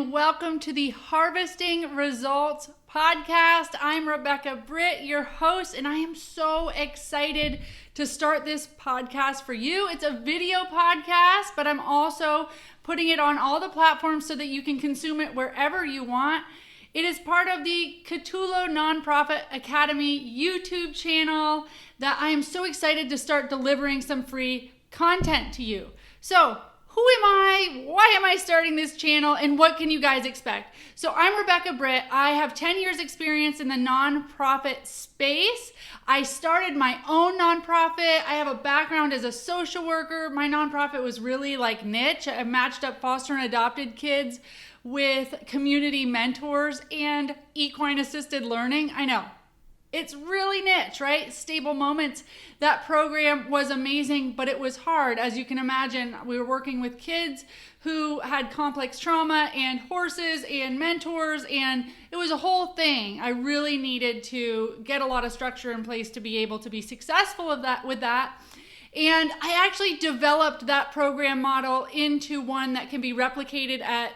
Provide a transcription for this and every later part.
and welcome to the Harvesting Results podcast. I'm Rebecca Britt, your host, and I am so excited to start this podcast for you. It's a video podcast, but I'm also putting it on all the platforms so that you can consume it wherever you want. It is part of the Catulo Nonprofit Academy YouTube channel that I am so excited to start delivering some free content to you. So, who am I? Why am I starting this channel? And what can you guys expect? So I'm Rebecca Britt. I have 10 years experience in the nonprofit space. I started my own nonprofit. I have a background as a social worker. My nonprofit was really niche. I matched up foster and adopted kids with community mentors and equine assisted learning. I know. It's really niche, right? Stable Moments. That program was amazing, but it was hard. As you can imagine, we were working with kids who had complex trauma and horses and mentors, and it was a whole thing. I really needed to get a lot of structure in place to be able to be successful with that. And I actually developed that program model into one that can be replicated at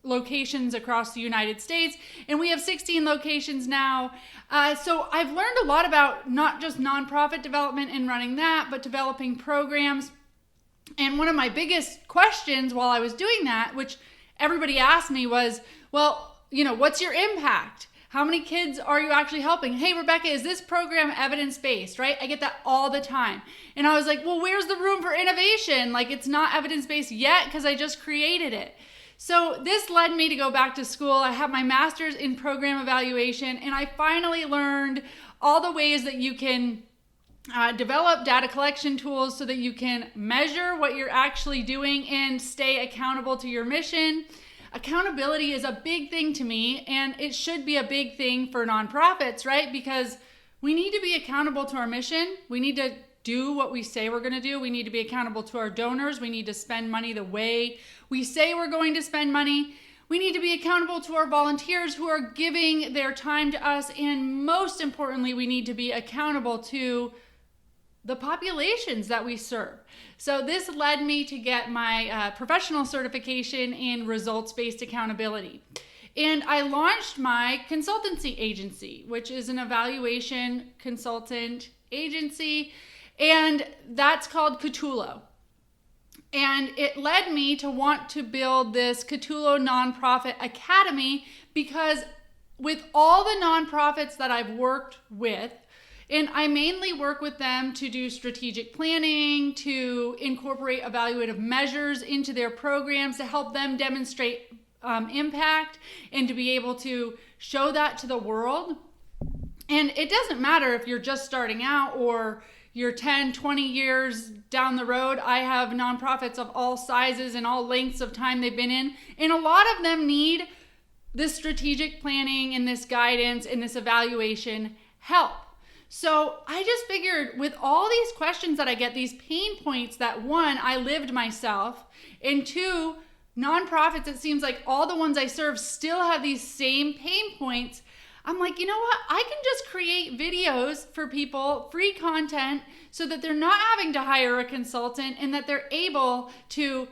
locations across the United States, and we have 16 locations now. So I've learned a lot about not just nonprofit development and running that, but developing programs. And one of my biggest questions while I was doing that, which everybody asked me, was, well, what's your impact? How many kids are you actually helping? Hey, Rebecca, is this program evidence-based, right? I get that all the time. And I was like, well, where's the room for innovation? It's not evidence-based yet because I just created it. So this led me to go back to school. I have my master's in program evaluation, and I finally learned all the ways that you can develop data collection tools so that you can measure what you're actually doing and stay accountable to your mission. Accountability is a big thing to me, and it should be a big thing for nonprofits, right? Because we need to be accountable to our mission. We need to do what we say we're going to do. We need to be accountable to our donors. We need to spend money the way we say we're going to spend money. We need to be accountable to our volunteers who are giving their time to us. And most importantly, we need to be accountable to the populations that we serve. So this led me to get my professional certification in results-based accountability. And I launched my consultancy agency, which is an evaluation consultant agency. And that's called Catulo. And it led me to want to build this Catulo Nonprofit Academy because with all the nonprofits that I've worked with, and I mainly work with them to do strategic planning, to incorporate evaluative measures into their programs to help them demonstrate impact and to be able to show that to the world. And it doesn't matter if you're just starting out or you're 10, 20 years down the road. I have nonprofits of all sizes and all lengths of time they've been in. And a lot of them need this strategic planning and this guidance and this evaluation help. So I just figured with all these questions that I get, these pain points that one, I lived myself, and two, nonprofits, it seems like all the ones I serve still have these same pain points. I'm like, you know what? I can just create videos for people, free content, so that they're not having to hire a consultant and that they're able to,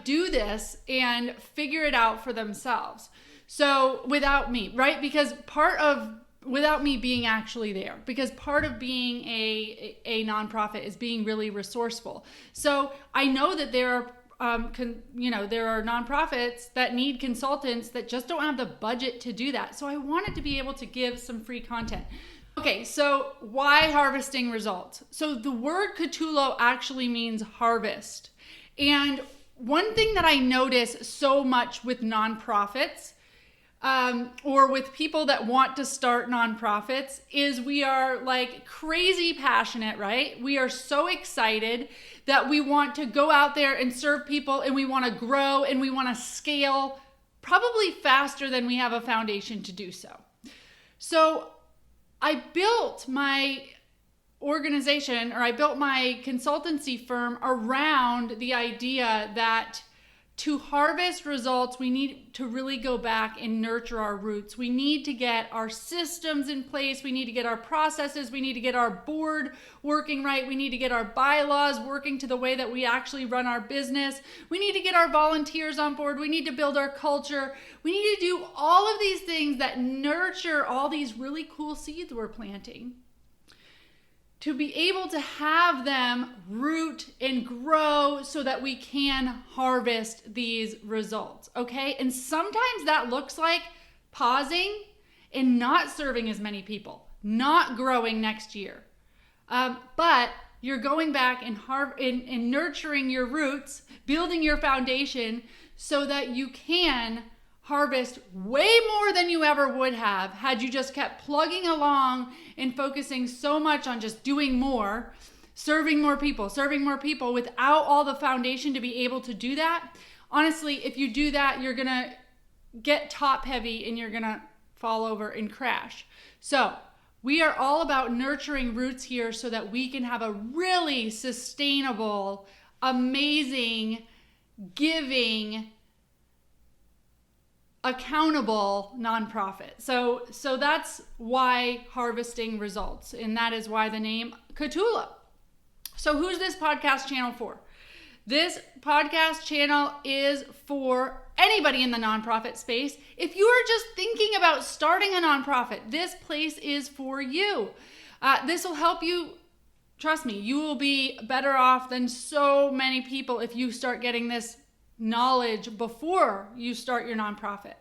do this and figure it out for themselves. So without me, right? Because without me being actually there, because part of being a nonprofit is being really resourceful. So I know that there are there are nonprofits that need consultants that just don't have the budget to do that. So I wanted to be able to give some free content. Okay, so why harvesting results? So the word Catulo actually means harvest. And one thing that I notice so much with nonprofits or with people that want to start nonprofits is we are crazy passionate, right? We are so excited that we want to go out there and serve people, and we want to grow and we want to scale probably faster than we have a foundation to do so. So I built my organization, or I built my consultancy firm around the idea that To harvest results, we need to really go back and nurture our roots. We need to get our systems in place. We need to get our processes. We need to get our board working right. We need to get our bylaws working to the way that we actually run our business. We need to get our volunteers on board. We need to build our culture. We need to do all of these things that nurture all these really cool seeds we're planting, to be able to have them root and grow so that we can harvest these results, okay? And sometimes that looks like pausing and not serving as many people, not growing next year. But you're going back and nurturing your roots, building your foundation so that you can harvest way more than you ever would have had you just kept plugging along and focusing so much on just doing more, serving more people without all the foundation to be able to do that. Honestly, if you do that, you're going to get top heavy and you're going to fall over and crash. So we are all about nurturing roots here so that we can have a really sustainable, amazing, giving, accountable nonprofit. So that's why harvesting results, and that is why the name Kahtoola. So who's this podcast channel for? This podcast channel is for anybody in the nonprofit space. If you are just thinking about starting a nonprofit, this place is for you. This will help you. Trust me, you will be better off than so many people if you start getting this knowledge before you start your nonprofit.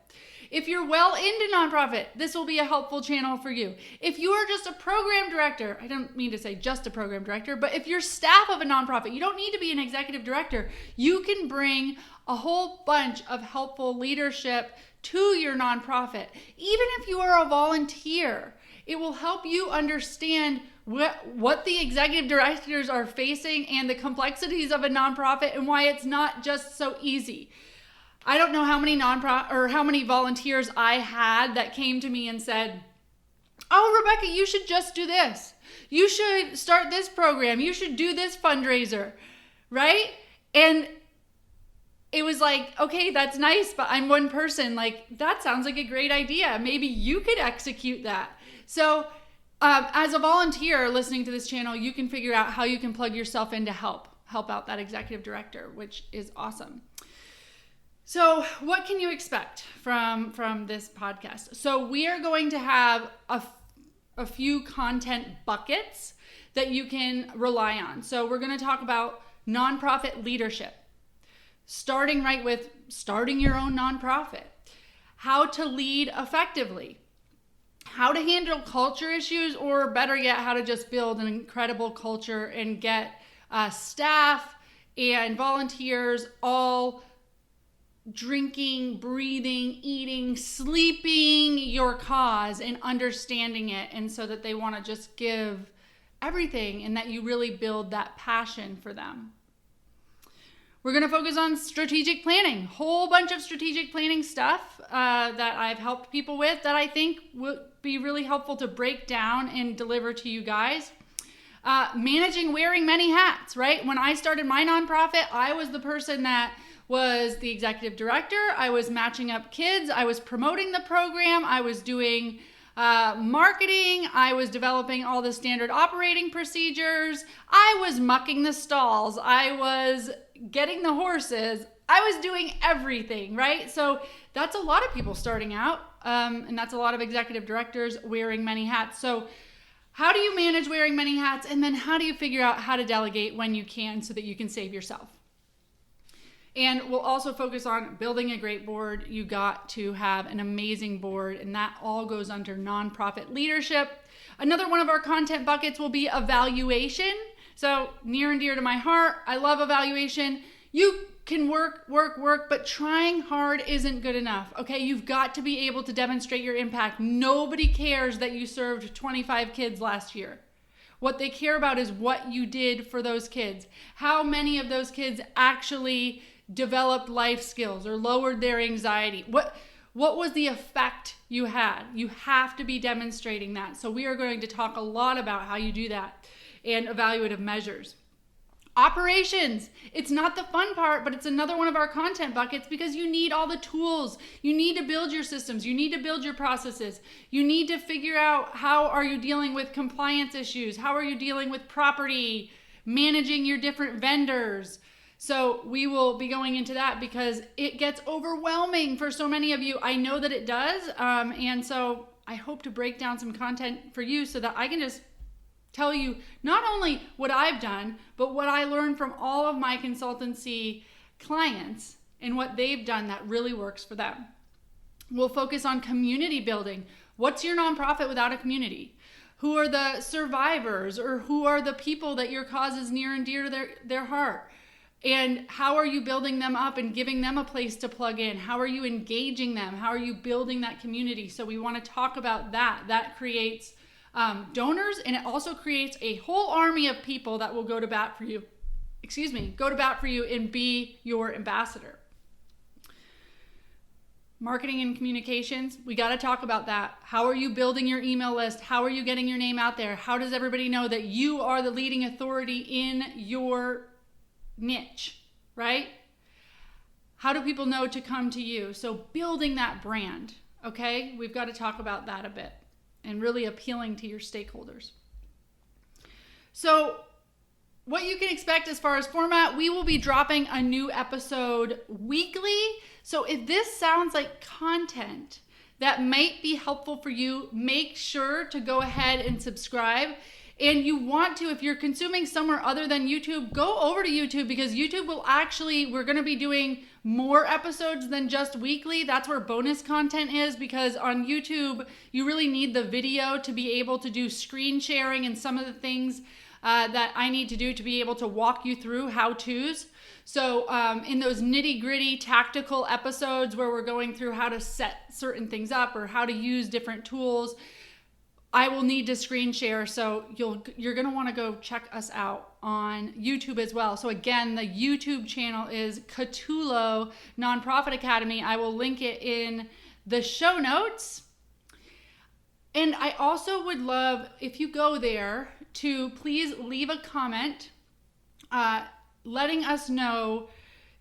If you're well into nonprofit, this will be a helpful channel for you. If you are just a program director, I don't mean to say just a program director, but if you're staff of a nonprofit, you don't need to be an executive director. You can bring a whole bunch of helpful leadership to your nonprofit. Even if you are a volunteer, it will help you understand what the executive directors are facing and the complexities of a nonprofit and why it's not just so easy. I don't know how many volunteers I had that came to me and said, "Oh, Rebecca, you should just do this. You should start this program. You should do this fundraiser," right? And it was like, okay, that's nice, but I'm one person. Like, that sounds like a great idea. Maybe you could execute that. So as a volunteer listening to this channel, you can figure out how you can plug yourself in to help out that executive director, which is awesome. So what can you expect from this podcast? So we are going to have a few content buckets that you can rely on. So we're going to talk about nonprofit leadership, starting right with starting your own nonprofit, how to lead effectively, how to handle culture issues, or better yet, how to just build an incredible culture and get staff and volunteers all drinking, breathing, eating, sleeping your cause and understanding it, and so that they want to just give everything and that you really build that passion for them. We're going to focus on strategic planning, whole bunch of strategic planning stuff that I've helped people with that I think would be really helpful to break down and deliver to you guys. Managing wearing many hats, right? When I started my nonprofit, I was the person that was the executive director. I was matching up kids. I was promoting the program. I was doing marketing. I was developing all the standard operating procedures. I was mucking the stalls. I was getting the horses. I was doing everything, right? So that's a lot of people starting out. And that's a lot of executive directors wearing many hats. So how do you manage wearing many hats? And then how do you figure out how to delegate when you can so that you can save yourself? And we'll also focus on building a great board. You got to have an amazing board, and that all goes under nonprofit leadership. Another one of our content buckets will be evaluation. So near and dear to my heart, I love evaluation. You can work, but trying hard isn't good enough, okay? You've got to be able to demonstrate your impact. Nobody cares that you served 25 kids last year. What they care about is what you did for those kids. How many of those kids actually developed life skills or lowered their anxiety? What was the effect you had? You have to be demonstrating that. So we are going to talk a lot about how you do that and evaluative measures. Operations. It's not the fun part, but it's another one of our content buckets because you need all the tools. You need to build your systems. You need to build your processes. You need to figure out how are you dealing with compliance issues? How are you dealing with property, managing your different vendors? So we will be going into that because it gets overwhelming for so many of you. I know that it does. And so I hope to break down some content for you so that I can just tell you not only what I've done, but what I learned from all of my consultancy clients and what they've done that really works for them. We'll focus on community building. What's your nonprofit without a community? Who are the survivors, or who are the people that your cause is near and dear to their heart? And how are you building them up and giving them a place to plug in? How are you engaging them? How are you building that community? So we want to talk about that. That creates donors, and it also creates a whole army of people that will go to bat for you. Go to bat for you and be your ambassador. Marketing and communications, we got to talk about that. How are you building your email list? How are you getting your name out there? How does everybody know that you are the leading authority in your niche, right? How do people know to come to you? So building that brand, okay? We've got to talk about that a bit and really appealing to your stakeholders. So what you can expect as far as format, we will be dropping a new episode weekly. So if this sounds like content that might be helpful for you, make sure to go ahead and subscribe. And you want to, if you're consuming somewhere other than YouTube, go over to YouTube, because YouTube will actually, we're going to be doing more episodes than just weekly. That's where bonus content is, because on YouTube, you really need the video to be able to do screen sharing and some of the things that I need to do to be able to walk you through how-tos. So in those nitty-gritty tactical episodes where we're going through how to set certain things up or how to use different tools, I will need to screen share, so you're going to want to go check us out on YouTube as well. So again, the YouTube channel is Catulo Nonprofit Academy. I will link it in the show notes. And I also would love, if you go there, to please leave a comment letting us know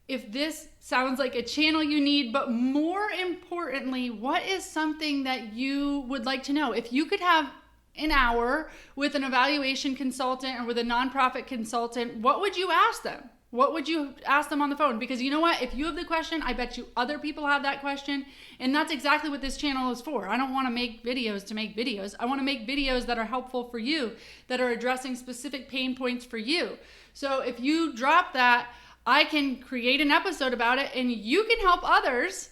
if this sounds like a channel you need, but more importantly, what is something that you would like to know? If you could have an hour with an evaluation consultant or with a nonprofit consultant, what would you ask them? What would you ask them on the phone? Because you know what? If you have the question, I bet you other people have that question. And that's exactly what this channel is for. I don't want to make videos to make videos. I want to make videos that are helpful for you, that are addressing specific pain points for you. So if you drop that, I can create an episode about it, and you can help others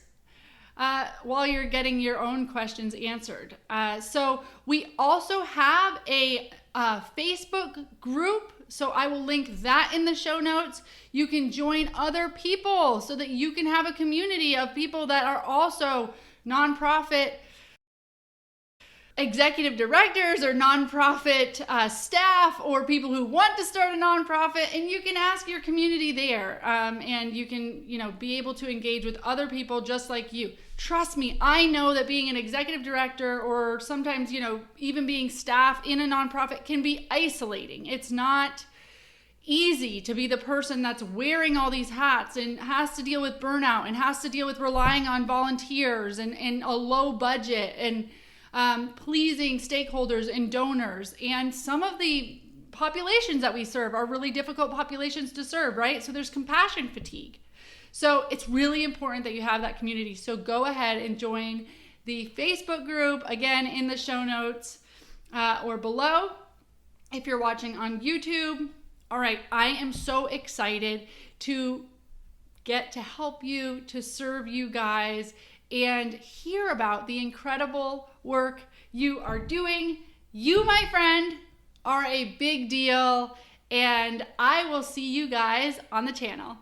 while you're getting your own questions answered. So we also have a Facebook group, so I will link that in the show notes. You can join other people so that you can have a community of people that are also nonprofit executive directors or nonprofit staff, or people who want to start a nonprofit, and you can ask your community there, and you can, be able to engage with other people just like you. Trust me, I know that being an executive director, or sometimes, even being staff in a nonprofit, can be isolating. It's not easy to be the person that's wearing all these hats and has to deal with burnout and has to deal with relying on volunteers and a low budget and pleasing stakeholders and donors. And some of the populations that we serve are really difficult populations to serve, right? So there's compassion fatigue. So it's really important that you have that community. So go ahead and join the Facebook group, again, in the show notes or below if you're watching on YouTube. All right, I am so excited to get to help you, to serve you guys, and hear about the incredible work you are doing. You, my friend, are a big deal, and I will see you guys on the channel.